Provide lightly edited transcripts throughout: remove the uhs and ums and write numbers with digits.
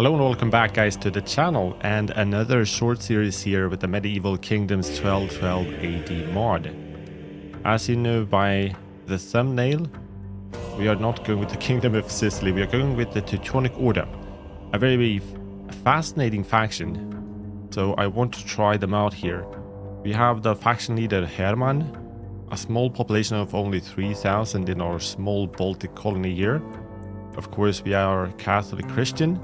Hello and welcome back guys to the channel and another short series here with the Medieval Kingdoms 1212 AD mod. As you know by the thumbnail, we are not going with the Kingdom of Sicily, we are going with the Teutonic Order. A very fascinating faction, so I want to try them out here. We have the faction leader Hermann, a small population of only 3,000 in our small Baltic colony here. Of course we are Catholic Christian.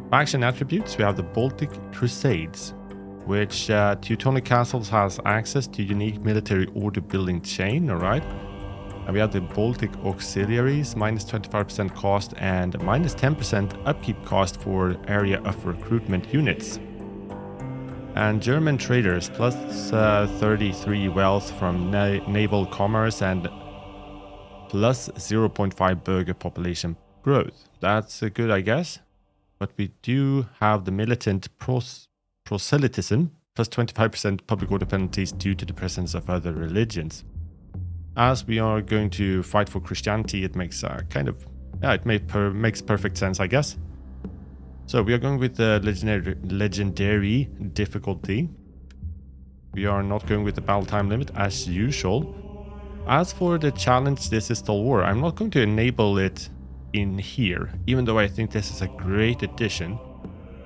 Faction attributes, we have the Baltic Crusades, which Teutonic castles has access to unique military order building chain, alright? And we have the Baltic Auxiliaries, minus 25% cost and minus 10% upkeep cost for area of recruitment units. And German traders, plus 33 wealth from naval commerce and plus 0.5 burger population growth. That's good, I guess. But we do have the militant proselytism, plus 25% public order penalties due to the presence of other religions. As we are going to fight for Christianity, it makes makes perfect sense, I guess. So we are going with the legendary difficulty. We are not going with the battle time limit as usual. As for the challenge, this is ThisIsTotalWar, I'm not going to enable it in here, even though I think this is a great addition.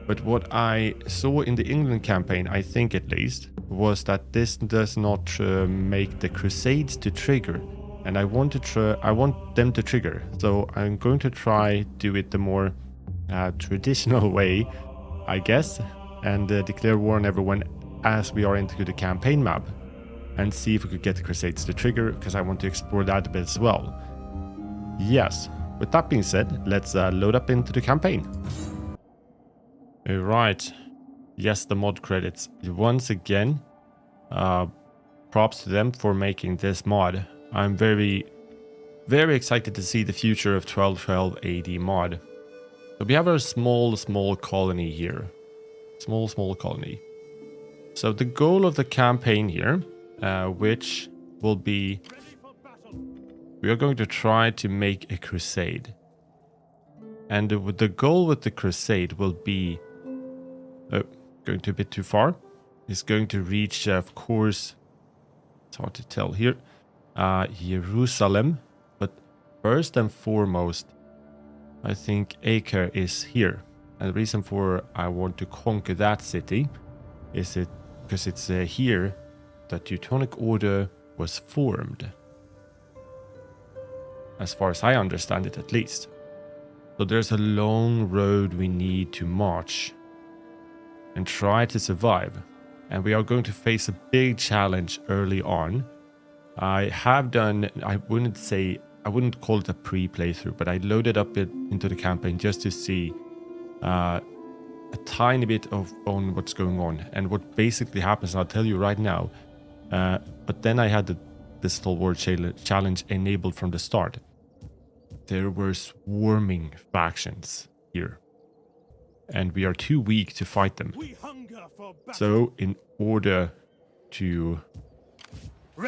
But what I saw in the England campaign, I think at least, was that this does not make the crusades to trigger, and I want them to trigger. So I'm going to try do it the more traditional way, I guess, and declare war on everyone as we are into the campaign map, and see if we could get the crusades to trigger, because I want to explore that a bit as well. Yes. With that being said, let's load up into the campaign. Alright. Yes, the mod credits. Once again, props to them for making this mod. I'm very, very excited to see the future of 1212 AD mod. So we have our small colony here. Small colony. So the goal of the campaign here, which will be... we are going to try to make a crusade. And the goal with the crusade will be... going to a bit too far. Is going to reach, of course... it's hard to tell here. Jerusalem. But first and foremost, I think Acre is here. And the reason for I want to conquer that city is because it's here that Teutonic Order was formed. As far as I understand it, at least. So there's a long road we need to march and try to survive. And we are going to face a big challenge early on. I have done, I wouldn't call it a pre-playthrough, but I loaded up into the campaign just to see a tiny bit on what's going on. And what basically happens, I'll tell you right now. But then I had this ThisIsTotalWar challenge enabled from the start. There were swarming factions here, and we are too weak to fight them. So in order to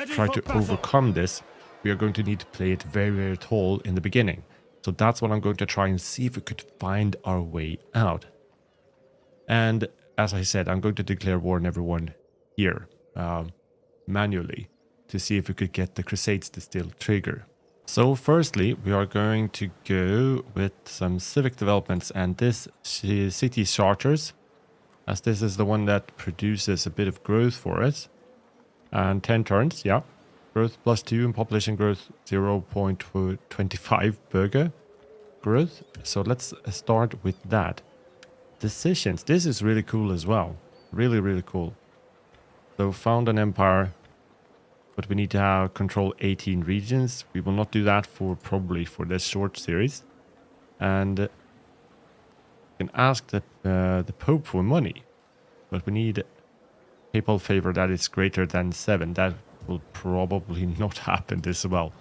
try to overcome this, we are going to need to play it very, very tall in the beginning. So that's what I'm going to try and see if we could find our way out. And as I said, I'm going to declare war on everyone here manually, to see if we could get the crusades to still trigger. So firstly, we are going to go with some civic developments and this city charters, as this is the one that produces a bit of growth for us. And 10 turns, yeah. Growth plus 2 and population growth 0.25 burger growth. So let's start with that. Decisions, this is really cool as well. Really, really cool. So found an empire. But we need to have control 18 regions. We will not do that probably for this short series. And you can ask the Pope for money. But we need papal favor that is greater than 7. That will probably not happen as well.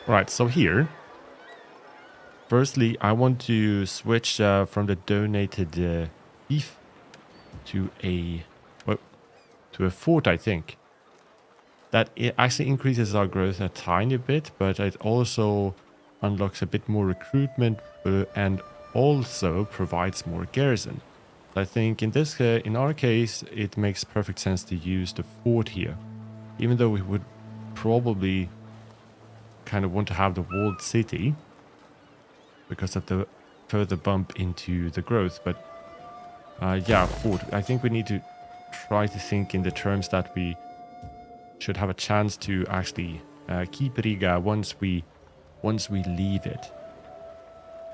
Right, so here. Firstly, I want to switch from the donated beef to a fort, I think. That it actually increases our growth a tiny bit, but it also unlocks a bit more recruitment and also provides more garrison. I think in our case, it makes perfect sense to use the fort here, even though we would probably kind of want to have the walled city because of the further bump into the growth. But yeah, fort. I think we need to try to think in the terms that we should have a chance to actually keep Riga once we leave it.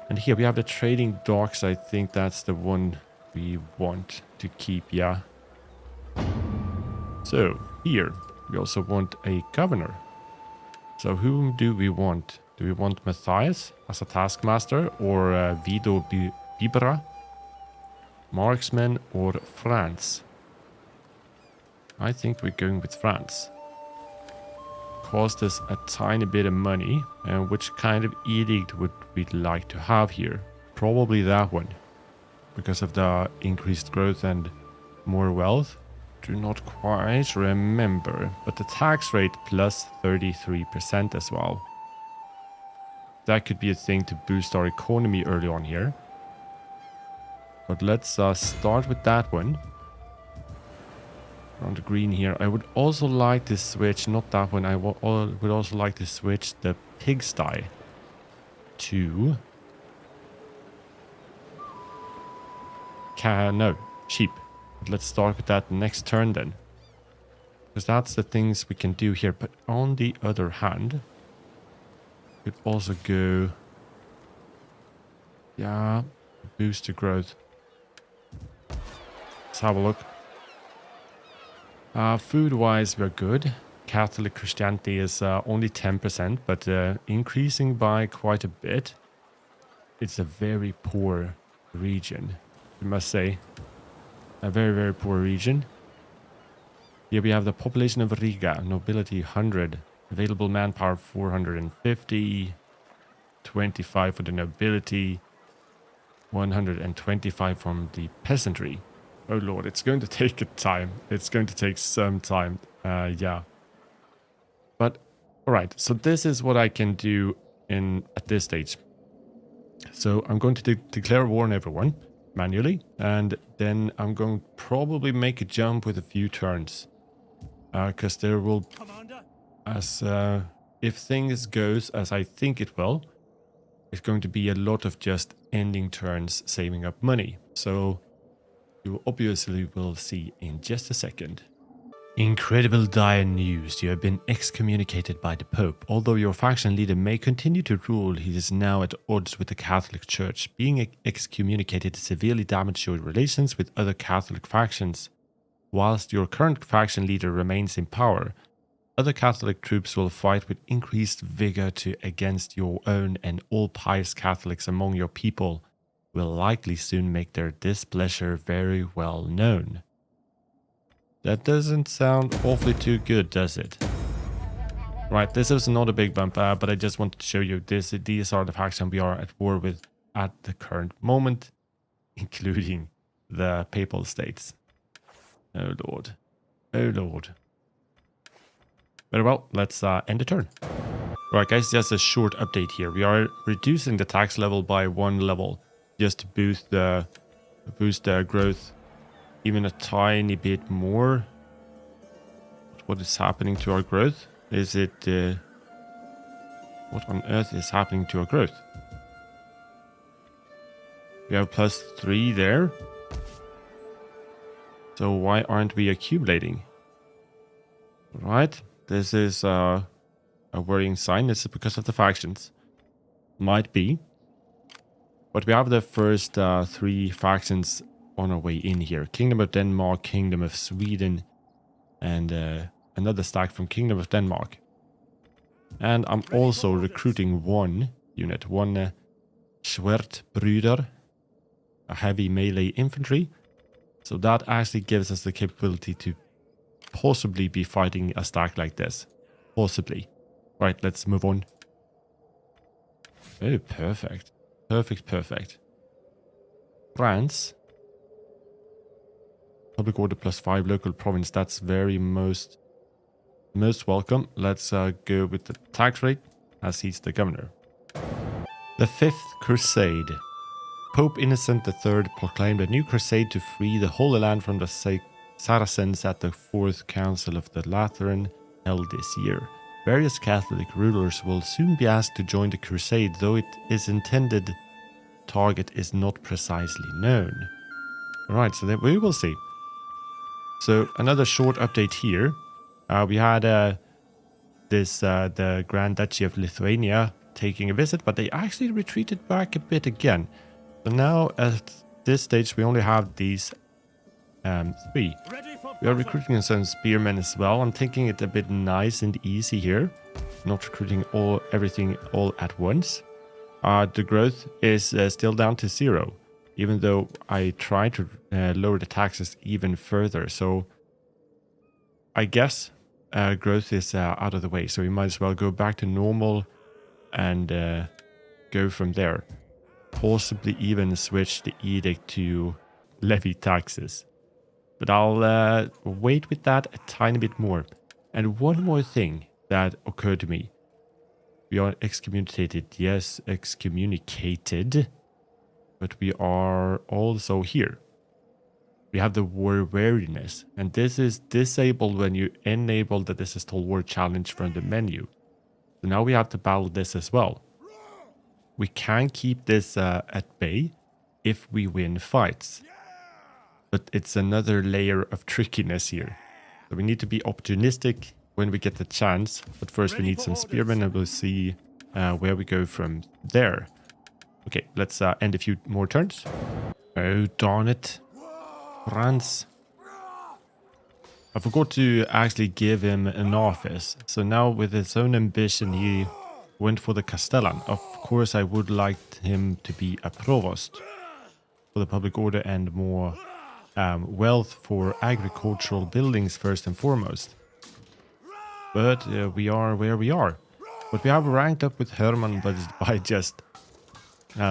And here we have the trading docks. I think that's the one we want to keep, yeah. So here we also want a governor. So whom do we want? Do we want Matthias as a taskmaster, or Vido Bibra, marksman, or France? I think we're going with France. Cost us a tiny bit of money. And which kind of edict would we like to have here? Probably that one, because of the increased growth and more wealth. Do not quite remember, but the tax rate plus 33% as well. That could be a thing to boost our economy early on here. But let's start with that one. On the green here. I would also like to switch, not that one, I would also like to switch the pigsty to... no, sheep. But let's start with that next turn then. Because that's the things we can do here. But on the other hand, we could also go... yeah, boost the growth. Let's have a look. Food-wise, we're good. Catholic Christianity is only 10%, but increasing by quite a bit. It's a very poor region, I must say. A very, very poor region. Here we have the population of Riga. Nobility 100. Available manpower 450. 25 for the nobility. 125 from the peasantry. Oh lord, it's going to take a time. It's going to take some time. Yeah. But, alright. So this is what I can do at this stage. So I'm going to declare war on everyone manually. And then I'm going to probably make a jump with a few turns. Because there will... if things goes as I think it will, it's going to be a lot of just ending turns, saving up money. So... you obviously will see in just a second. Incredible dire news. You have been excommunicated by the Pope. Although your faction leader may continue to rule, he is now at odds with the Catholic Church. Being excommunicated severely damaged your relations with other Catholic factions. Whilst your current faction leader remains in power, other Catholic troops will fight with increased vigor against your own, and all pious Catholics among your people will likely soon make their displeasure very well known. That doesn't sound awfully too good, does it? Right, this is not a big bump, but I just wanted to show you these are the factions we are at war with at the current moment, including the Papal States. Oh lord. Oh lord. Very well, let's end the turn. Right guys, just a short update here. We are reducing the tax level by 1 level. Just to boost the growth even a tiny bit more. What is happening to our growth? Is it... what on earth is happening to our growth? We have +3 there. So why aren't we accumulating? Right, this is a worrying sign. This is because of the factions. Might be. But we have the first 3 factions on our way in here. Kingdom of Denmark, Kingdom of Sweden, and another stack from Kingdom of Denmark. And I'm also recruiting one unit, one Schwertbrüder, a heavy melee infantry. So that actually gives us the capability to possibly be fighting a stack like this. Possibly. Right, let's move on. Oh, perfect. Perfect, perfect. France. Public order +5 local province. That's very most welcome. Let's go with the tax rate as he's the governor. The 5th Crusade. Pope Innocent III proclaimed a new crusade to free the Holy Land from the Saracens at the Fourth Council of the Lateran held this year. Various Catholic rulers will soon be asked to join the crusade, though its intended target is not precisely known. Alright, so then we will see. So another short update here. We had the Grand Duchy of Lithuania taking a visit, but they actually retreated back a bit again. So now at this stage we only have these three. We are recruiting some spearmen as well. I'm taking it a bit nice and easy here, not recruiting everything all at once. The growth is still down to 0, even though I try to lower the taxes even further. So I guess growth is out of the way, so we might as well go back to normal and go from there. Possibly even switch the edict to levy taxes. But I'll wait with that a tiny bit more. And one more thing that occurred to me. We are excommunicated. Yes, excommunicated. But we are also here. We have the war weariness. And this is disabled when you enable the ThisIsTotalWar challenge from the menu. So now we have to battle this as well. We can keep this at bay if we win fights. But it's another layer of trickiness here. So we need to be opportunistic when we get the chance. But first we need some spearmen and we'll see where we go from there. Okay, let's end a few more turns. Oh, darn it. France. I forgot to actually give him an office. So now with his own ambition he went for the Castellan. Of course I would like him to be a provost for the public order and more wealth for agricultural buildings first and foremost. But we are where we are. But we have ranked up with Hermann but by just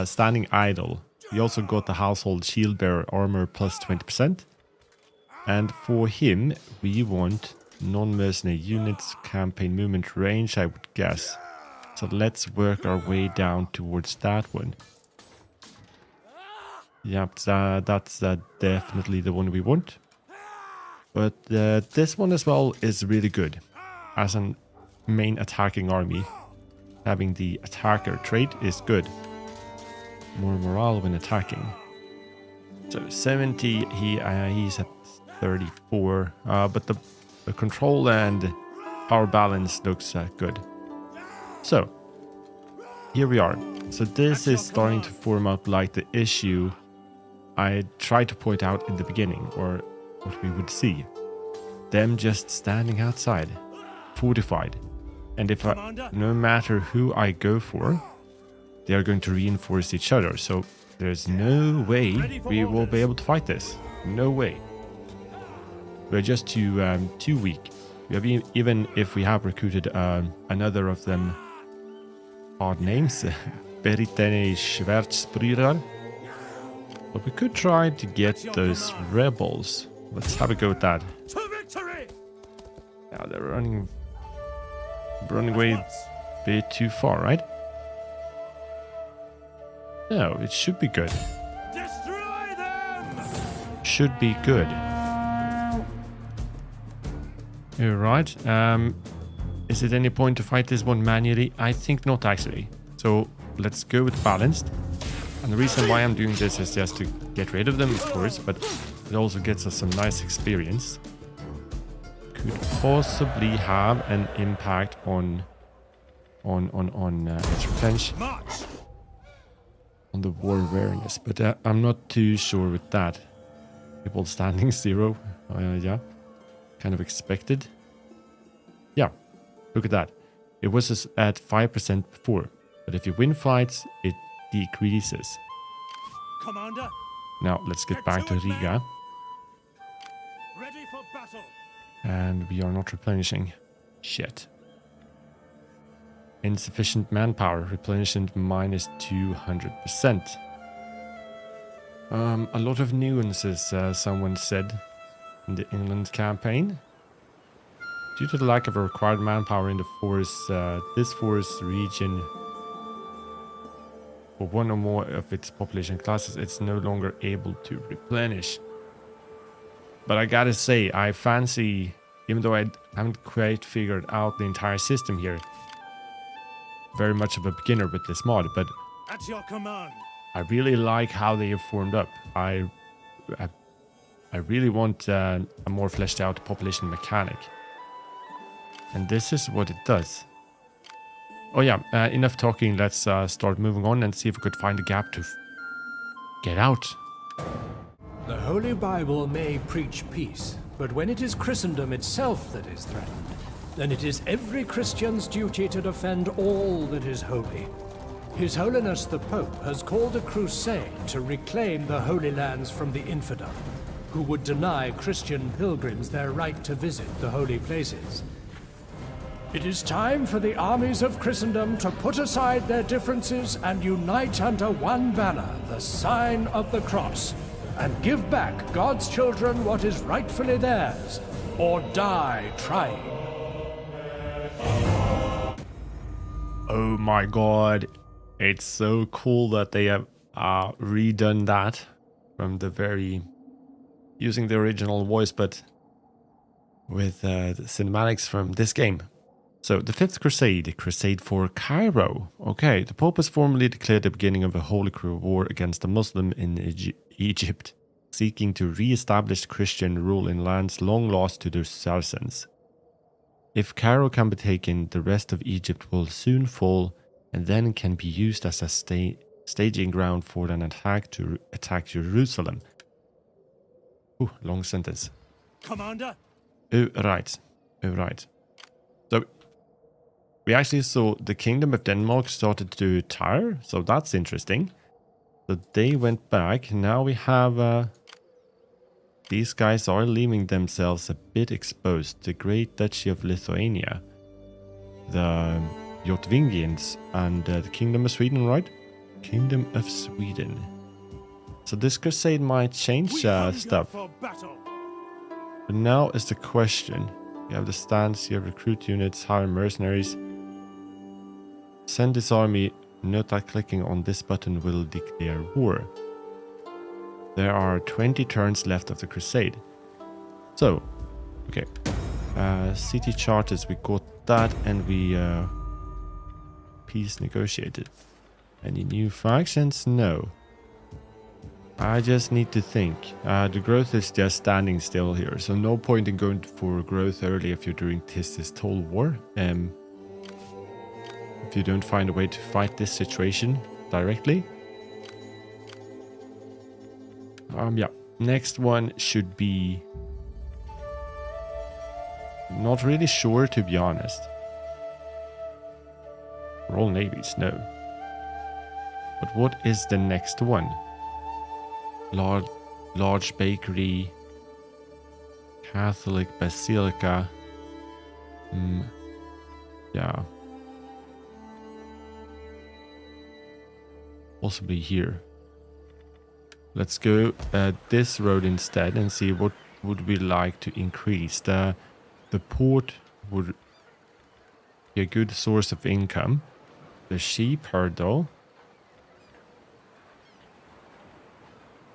standing idle. We also got the household shield bearer armor plus 20%. And for him we want non-mercenary units, campaign movement range I would guess. So let's work our way down towards that one. Yep, that's definitely the one we want. But this one as well is really good. As a main attacking army, having the attacker trait is good. More morale when attacking. So 70, he's at 34. But the control and power balance looks good. So, here we are. So this is starting to form up like the issue I tried to point out in the beginning, or what we would see. Them just standing outside, fortified. And if no matter who I go for, they are going to reinforce each other. So there's no way we will be able to fight this. No way. We're just too weak. We have even if we have recruited another of them hard names, Beritene Schwertsbrüder. But we could try to get those rebels. Let's have a go at that. Now they're running away a bit too far, right? No, it should be good. Destroy them! Should be good. Alright. Is it any point to fight this one manually? I think not actually. So let's go with balanced. And the reason why I'm doing this is just to get rid of them, of course, but it also gets us some nice experience. Could possibly have an impact on its revenge, on the war awareness, but I'm not too sure with that. People standing 0, yeah, kind of expected. Yeah, look at that. It was at 5% before, but if you win fights, it decreases. Commander, now let's get back to Riga. Ready for battle. And we are not replenishing. Shit. Insufficient manpower. Replenishment minus 200%. A lot of nuances, someone said, in the England campaign. Due to the lack of required manpower in the force, this force region for one or more of its population classes, it's no longer able to replenish. But I gotta say, I fancy, even though I haven't quite figured out the entire system here, very much of a beginner with this mod, but At your command. I really like how they have formed up. I really want a more fleshed out population mechanic. And this is what it does. Oh yeah, enough talking. Let's start moving on and see if we could find a gap to get out. The Holy Bible may preach peace, but when it is Christendom itself that is threatened, then it is every Christian's duty to defend all that is holy. His Holiness the Pope has called a crusade to reclaim the Holy Lands from the infidel, who would deny Christian pilgrims their right to visit the holy places. It is time for the armies of Christendom to put aside their differences and unite under one banner, the sign of the cross, and give back God's children what is rightfully theirs, or die trying. Oh my god. It's so cool that they have redone that from the very... using the original voice, but with the cinematics from this game. So, the Fifth Crusade, Crusade for Cairo. Okay, the Pope has formally declared the beginning of a holy war against the Muslim in Egypt, seeking to re-establish Christian rule in lands long lost to the Saracens. If Cairo can be taken, the rest of Egypt will soon fall, and then can be used as a staging ground for an attack to attack Jerusalem. Ooh, long sentence. Commander? Oh, right. Oh, right. So, we actually saw the Kingdom of Denmark started to tire, so that's interesting. So they went back. Now we have... these guys are leaving themselves a bit exposed. The Great Duchy of Lithuania. The Jotvingians and the Kingdom of Sweden, right? Kingdom of Sweden. So this crusade might change stuff. But now is the question. You have the stance here, recruit units, hire mercenaries. Send this army. Note that clicking on this button will declare war. There are 20 turns left of the crusade. So, okay. City charters, we got that, and we peace negotiated. Any new factions? No. I just need to think. The growth is just standing still here, so no point in going for growth early if you're doing ThisIsTotalWar. If you don't find a way to fight this situation directly. Yeah. Next one should be... not really sure, to be honest. Royal navies, no. But what is the next one? Large bakery, Catholic basilica. Yeah. Possibly here. Let's go this road instead and see what would we like to increase. The port would be a good source of income. The sheep herd though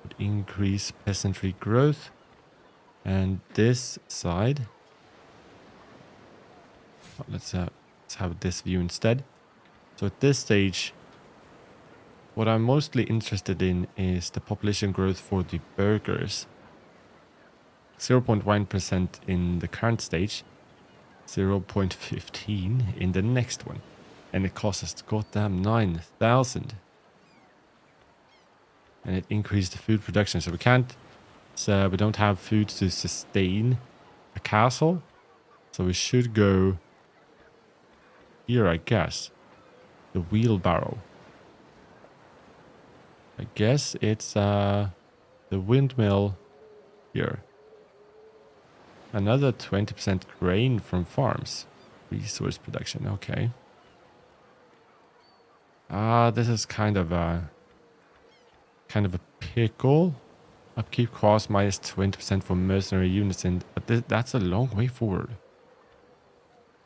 would increase peasantry growth. And this side, let's have this view instead. So at this stage, what I'm mostly interested in is the population growth for the burghers. 0.1% in the current stage, 0.15 in the next one. And it costs us goddamn 9,000. And it increased the food production, so we can't, so we don't have food to sustain a castle. So we should go here, I guess. The wheelbarrow. I guess it's the windmill here. Another 20% grain from farms. Resource production, okay. This is kind of a pickle. Upkeep cost minus 20% for mercenary units, but that's a long way forward.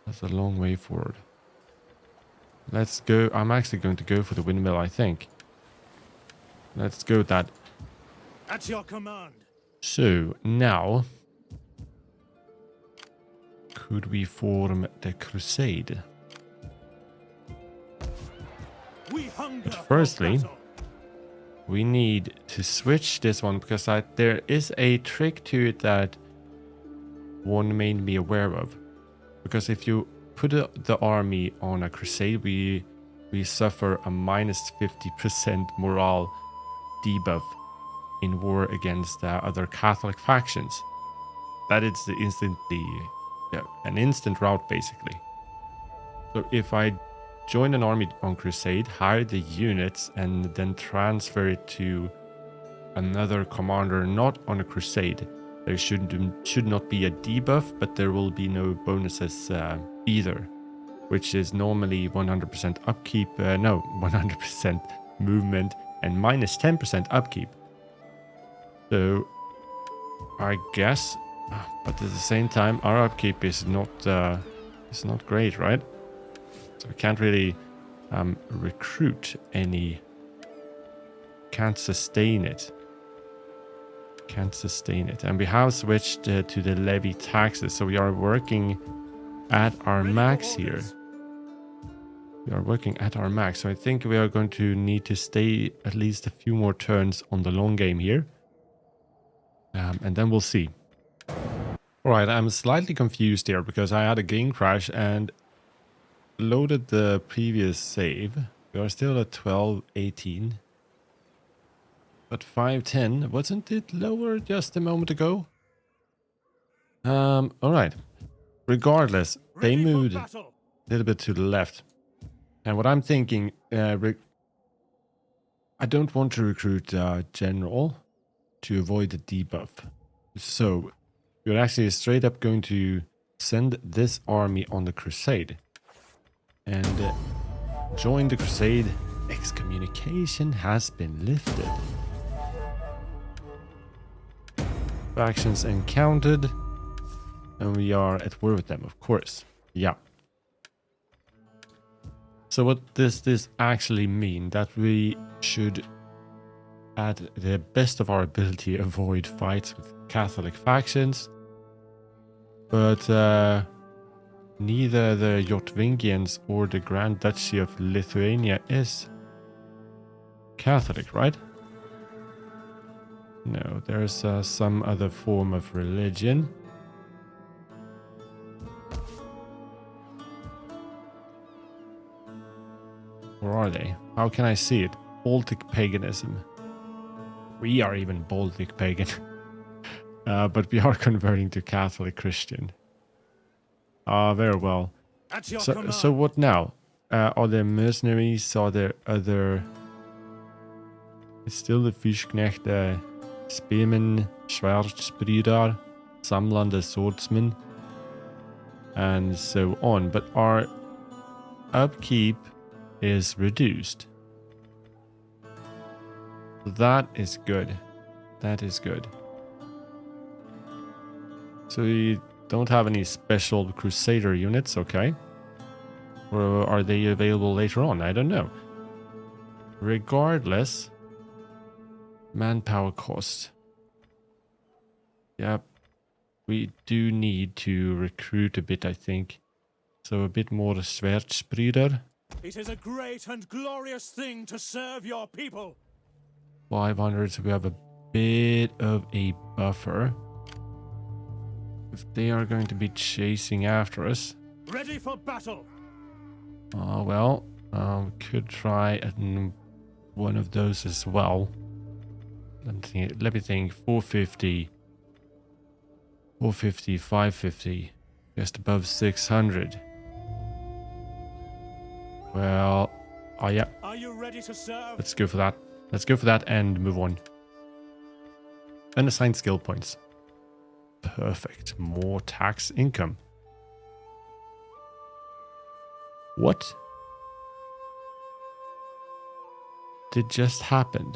That's a long way forward. Let's go. I'm actually going to go for the windmill, I think. Let's go with that. At your command. So, now... could we form the crusade? We hunger But firstly, for battle. we need to switch this one because there is a trick to it that one may be aware of. Because if you put the army on a crusade, we suffer a minus 50% morale debuff in war against other Catholic factions. That is an instant route basically. So if I join an army on crusade, hire the units, and then transfer it to another commander not on a crusade, there should not be a debuff, but there will be no bonuses either, which is normally 100% upkeep, 100% movement and minus 10% upkeep. So I guess, but at the same time, our upkeep is not great, right? So we can't really recruit any. Can't sustain it. And we have switched to the levy taxes, so we are working at our max here. We are working at our max, so I think we are going to need to stay at least a few more turns on the long game here. And then we'll see. Alright, I'm slightly confused here because I had a game crash and loaded the previous save. We are still at 12:18. But 5:10, wasn't it lower just a moment ago? Alright. Regardless, they Ready for moved a battle. little bit to the left. And what I'm thinking, I don't want to recruit general to avoid the debuff. So, we're actually straight up going to send this army on the crusade. And join the crusade. Excommunication has been lifted. Factions encountered. And we are at war with them, of course. Yeah. So what does this actually mean? That we should, at the best of our ability, avoid fights with Catholic factions. But neither the Jotvingians or the Grand Duchy of Lithuania is Catholic, right? No, there's some other form of religion. Or are they? How can I see it? Baltic paganism. We are even Baltic pagan. But we are converting to Catholic Christian. Very well. At your So command. what now? Are there mercenaries? Are there other... It's still the Fischknechte, Spearmen, Schwarzbrüder, Samlande swordsmen, and so on. But our upkeep is reduced. That is good. That is good. So we don't have any special Crusader units, okay. Or are they available later on? I don't know. Regardless, manpower cost. Yep. We do need to recruit a bit, I think. So a bit more Schwarzbrüder. It is a great and glorious thing to serve your people. 500, so we have a bit of a buffer. If they are going to be chasing after us. Ready for battle. Well, could try at one of those as well. Let me think. 450. 450, 550. Just above 600. Well, yeah. Are you ready to serve? Let's go for that. Let's go for that and move on. Unassign skill points. Perfect. More tax income. What did just happen?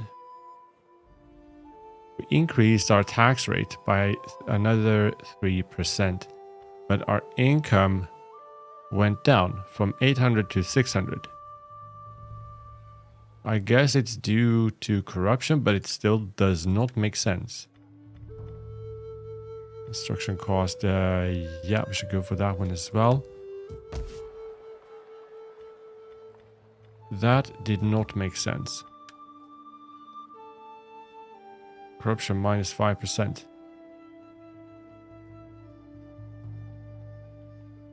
We increased our tax rate by another 3%, but our income went down from 800 to 600. I guess it's due to corruption, but it still does not make sense. Construction cost, yeah, we should go for that one as well. That did not make sense. Corruption minus 5%.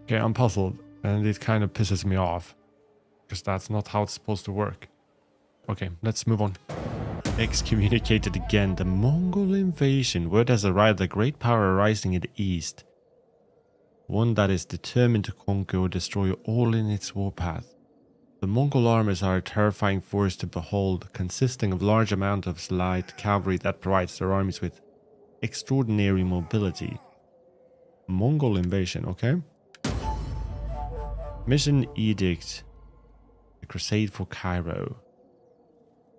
Okay, I'm puzzled, and it kind of pisses me off. Because that's not how it's supposed to work. Okay, let's move on. Excommunicated again. The Mongol invasion. Word has arrived, a great power arising in the east. One that is determined to conquer or destroy all in its warpath. The Mongol armies are a terrifying force to behold, consisting of large amount of light cavalry that provides their armies with extraordinary mobility. Mongol invasion, okay. Mission Edict. The crusade for Cairo.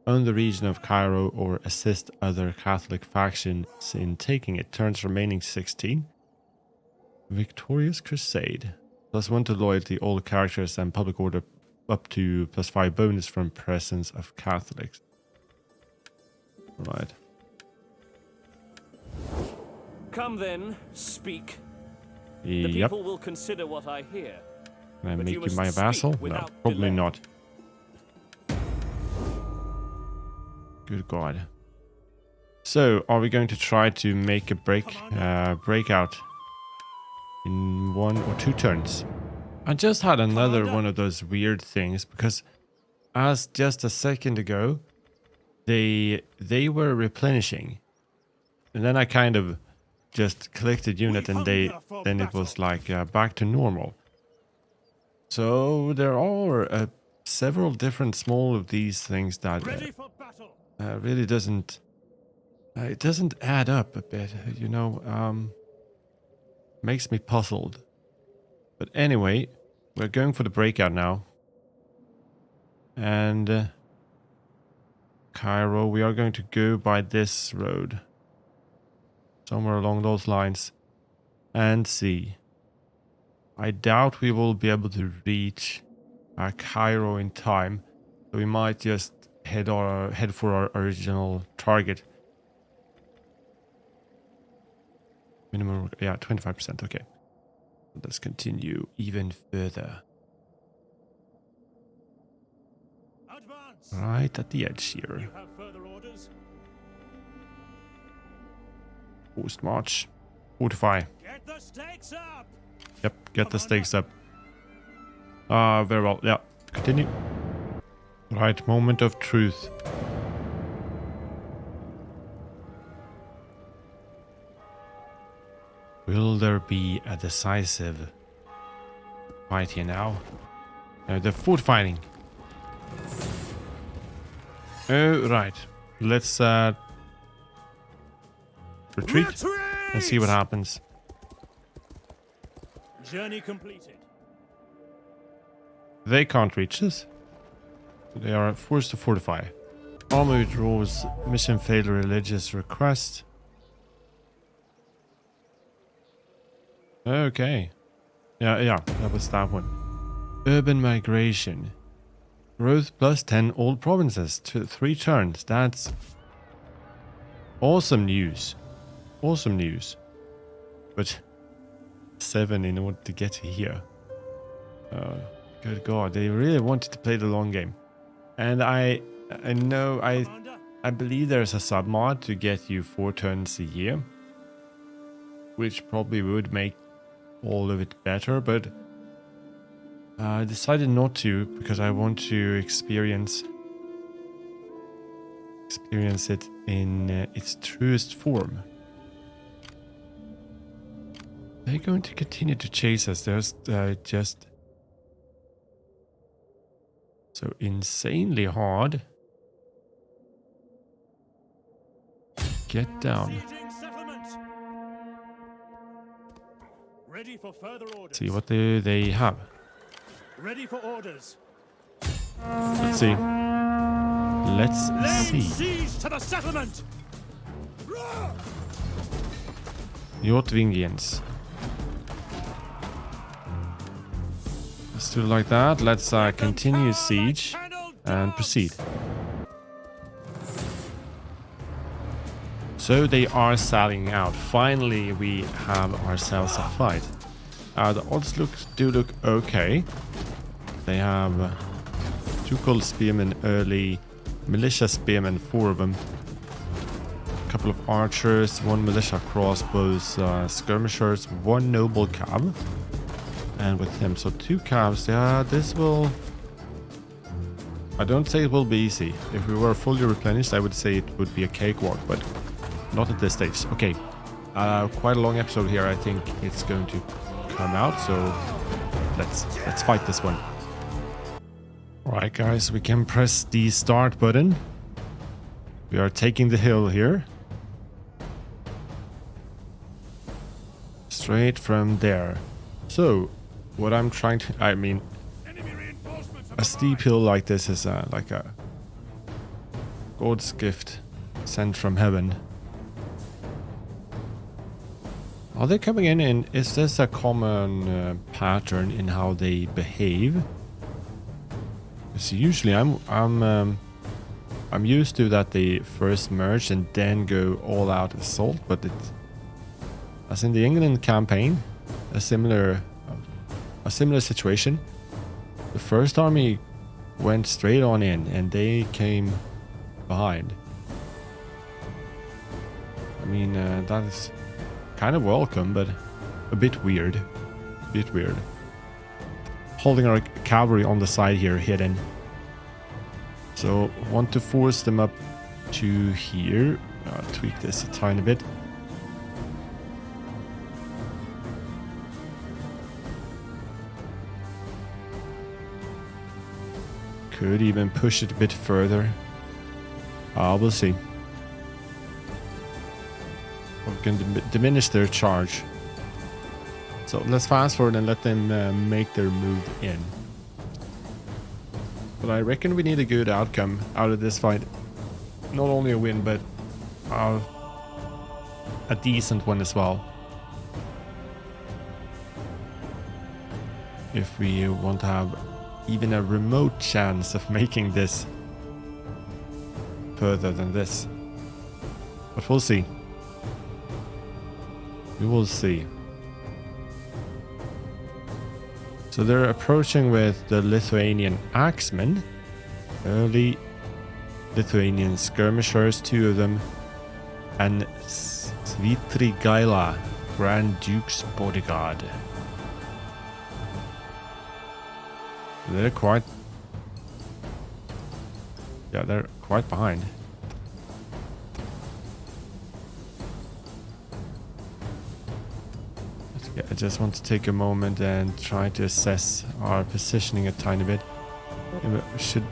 Own the region of Cairo or assist other Catholic factions in taking it. Turns remaining 16. Victorious crusade. +1 to loyalty, all characters and public order up to +5 bonus from presence of Catholics. Right. Come then, speak. The Yep. people will consider what I hear. Can I But make you you must my speak vassal? No, without probably delay. not. Good God. So, are we going to try to make a breakout in 1 or 2 turns? I just had another one of those weird things because as just a second ago, they were replenishing. And then I kind of just collected unit and then it was like back to normal. So there are several different small of these things that Ready for battle. really doesn't it doesn't add up a bit, you know. Makes me puzzled. But anyway, we're going for the breakout now. And Cairo, we are going to go by this road. Somewhere along those lines. And see. I doubt we will be able to reach Cairo in time. So we might just head for our original target. Minimum, yeah, 25%, okay. Let's continue even further. Advance. Right at the edge here. You have further orders? Post march. Fortify. Get the stakes up. Yep, get the stakes up. Very well. Yeah, continue. Right, moment of truth. Will there be a decisive fight here now? No, they're fortifying. Oh, right. Let's retreat and see what happens. Journey completed. They can't reach us. They are forced to fortify. Army withdraws. Mission failed. Religious request. Okay. Yeah, that was that one. Urban migration. Growth +10 all provinces to 3 turns. That's awesome news. Awesome news. But 7 in order to get here. Good God, they really wanted to play the long game. And I know Commander, I believe there's a submod to get you 4 turns a year, which probably would make all of it better, but I decided not to because I want to experience it in its truest form. They're going to continue to chase us. There's just so insanely hard. Get down. sieging settlement. Ready for further orders. See what they have. Ready for orders. Let's see. Let's Laying see. siege to the settlement. Jotvingians. Let's do it like that. Let's continue siege and proceed. So they are sallying out. Finally, we have ourselves a fight. The odds do look okay. They have 2 cold spearmen early, militia spearmen, 4 of them. A couple of archers, 1 militia crossbows, skirmishers, 1 noble cav. And with him, so 2 cavs. Yeah, this will... I don't say it will be easy. If we were fully replenished, I would say it would be a cakewalk, but not at this stage. Okay, quite a long episode here. I think it's going to come out, so let's fight this one. All right, guys, we can press the start button. We are taking the hill here. Straight from there. So, what I'm trying to... I mean, a steep hill like this is like a God's gift sent from heaven. Are they coming in and is this a common pattern in how they behave? Because usually I'm used to that they first merge and then go all out assault, but it, as in the England campaign, a similar situation. The first army went straight on in and they came behind. I mean, that is kind of welcome, but a bit weird. Holding our cavalry on the side here, hidden. So, want to force them up to here. Tweak this a tiny bit. Could even push it a bit further. We'll see. We can diminish their charge. So let's fast forward and let them make their move in. But I reckon we need a good outcome out of this fight. Not only a win, but a decent one as well. If we want to have even a remote chance of making this further than this. But we'll see. We will see. So they're approaching with the Lithuanian axemen. Early Lithuanian skirmishers, 2 of them. And Svitrigaila, Grand Duke's bodyguard. They're quite... yeah, they're quite behind. I just want to take a moment and try to assess our positioning a tiny bit.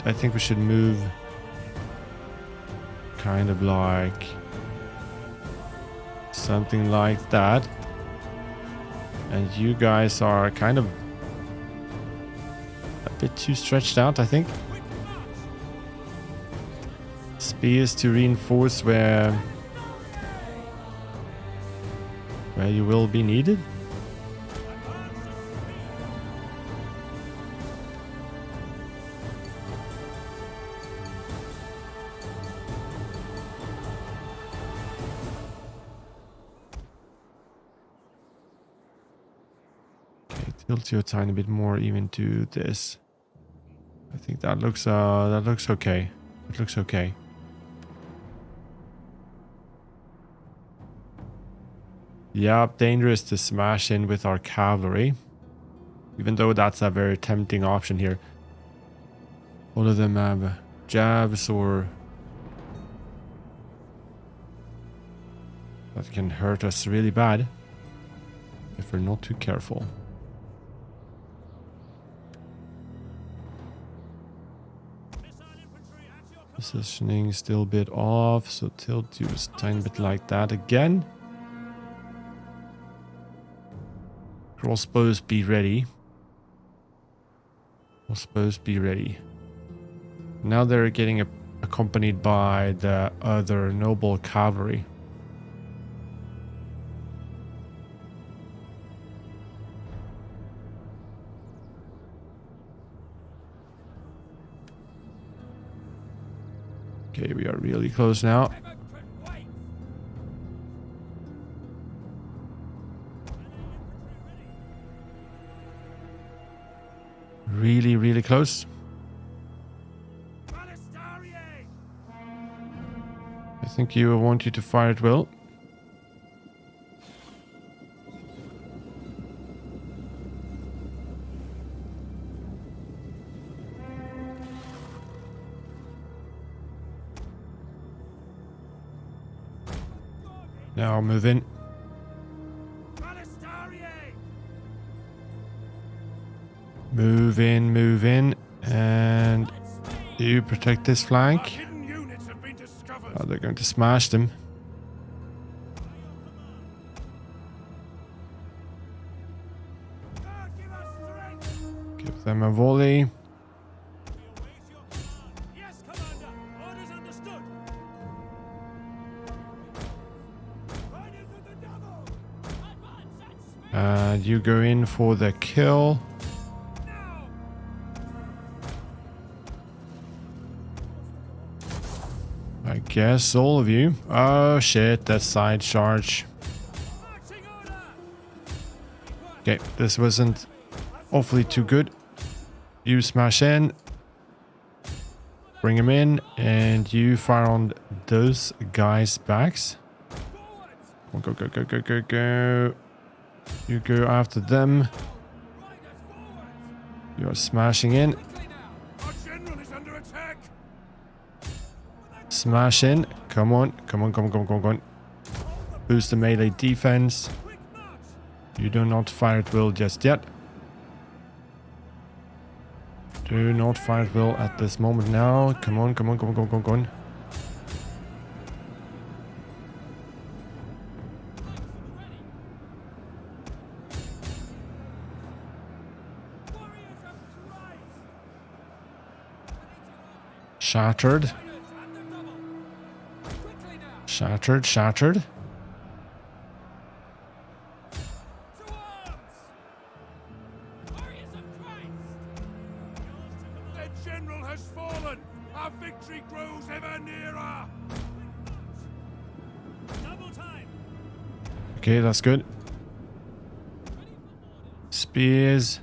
I think we should move kind of like something like that. And you guys are kind of a bit too stretched out, I think. Spears to reinforce where you will be needed. Tilt you a tiny bit more even to this. I think that looks okay. It looks okay. Yeah, dangerous to smash in with our cavalry. Even though that's a very tempting option here. All of them have jabs or that can hurt us really bad if we're not too careful. Positioning still a bit off, so tilt you a tiny bit like that again. Crossbows be ready. Crossbows be ready. Now they're getting accompanied by the other noble cavalry. Okay, we are really close now. Really, really close. I think you want you to fire at will. Now move in. Move in, and you protect this flank. Oh, they're going to smash them. Give them a volley. And you go in for the kill. I guess all of you. Oh shit, that side charge. Okay, this wasn't awfully too good. You smash in. Bring him in, and you fire on those guys' backs. Go, go, go, go, go, go. You go after them. You are smashing in. Smash in. Come on. Come on, come on, come on, come on, come on. Boost the melee defense. You do not fire at will just yet. Do not fire at will at this moment now. Come on, come on, come on, come on, come on, come on. Shattered. Shattered, shattered. The general has fallen. Our victory grows ever nearer. Double time. Okay, that's good. Spears.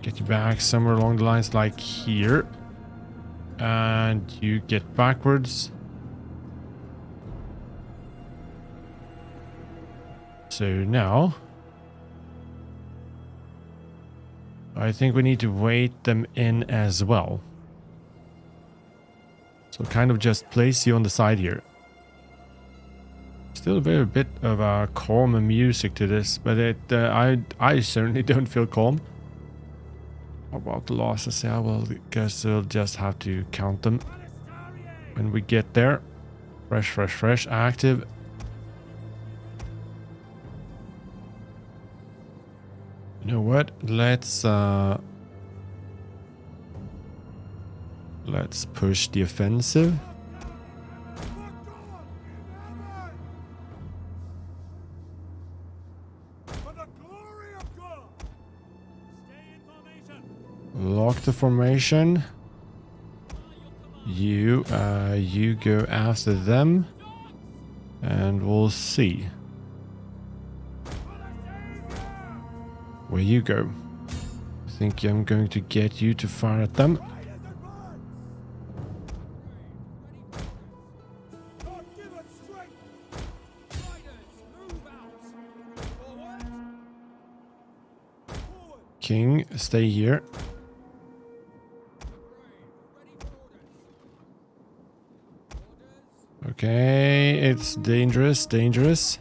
Get you back somewhere along the lines like here. And you get backwards. So now, I think we need to wait them in as well. So kind of just place you on the side here. Still a very bit of calm music to this, but I certainly don't feel calm. About the losses, yeah, well, I guess we'll just have to count them when we get there. Fresh, fresh, fresh, active. You know what? Let's push the offensive. Lock the formation. You go after them, and we'll see where you go. I think I'm going to get you to fire at them. King, stay here. Okay, it's dangerous, dangerous.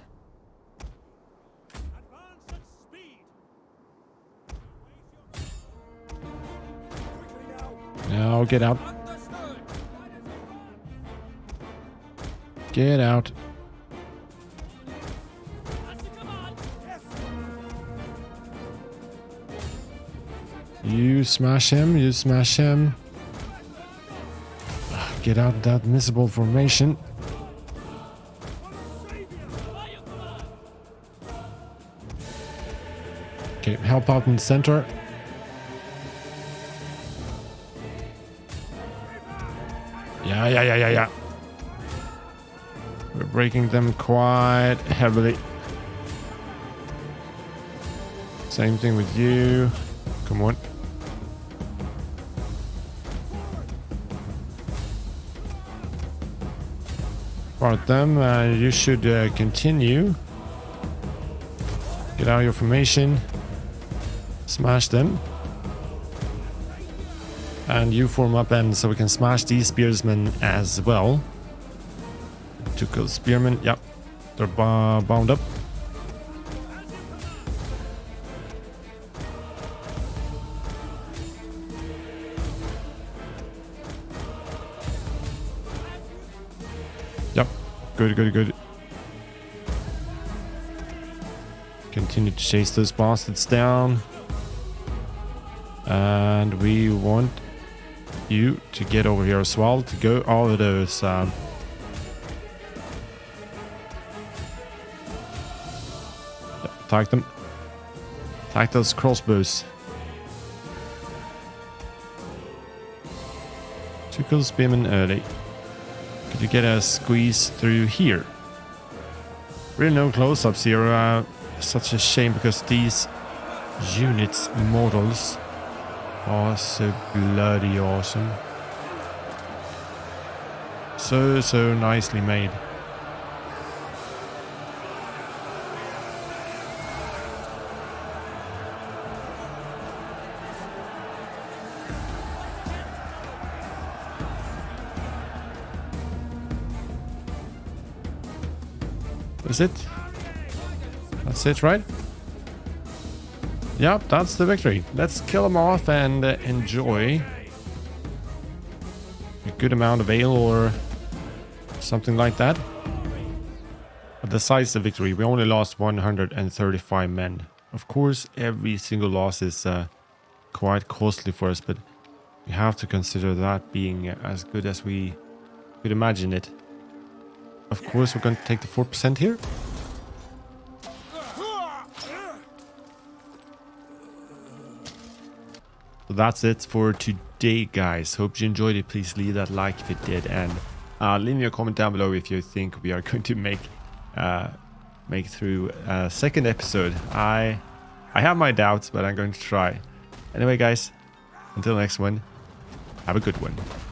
Now get out. Get out. You smash him, you smash him. Get out of that miserable formation. Okay, help out in the center. Yeah. We're breaking them quite heavily. Same thing with you. Come on. Part them. You should continue. Get out of your formation. Smash them. And you form up and so we can smash these spearsmen as well. Two kill spearmen. Yep. They're bound up. Yep. Good. Continue to chase those bastards down. And we want you to get over here as well to go all of those attack them. Attack those crossbows. Two kill spearmen early. Could you get a squeeze through here? Really no close-ups here. Such a shame because these units models are so bloody awesome. So nicely made. Is it? That's it, right? Yep, that's the victory. Let's kill them off and enjoy a good amount of ale or something like that. A decisive victory. We only lost 135 men. Of course, every single loss is quite costly for us, but we have to consider that being as good as we could imagine it. Of course, we're going to take the 4% here. So that's it for today, guys. Hope you enjoyed it. Please leave that like if it did, and leave me a comment down below if you think we are going to make through a second episode. I have my doubts, but I'm going to try. Anyway, guys, until next one, have a good one.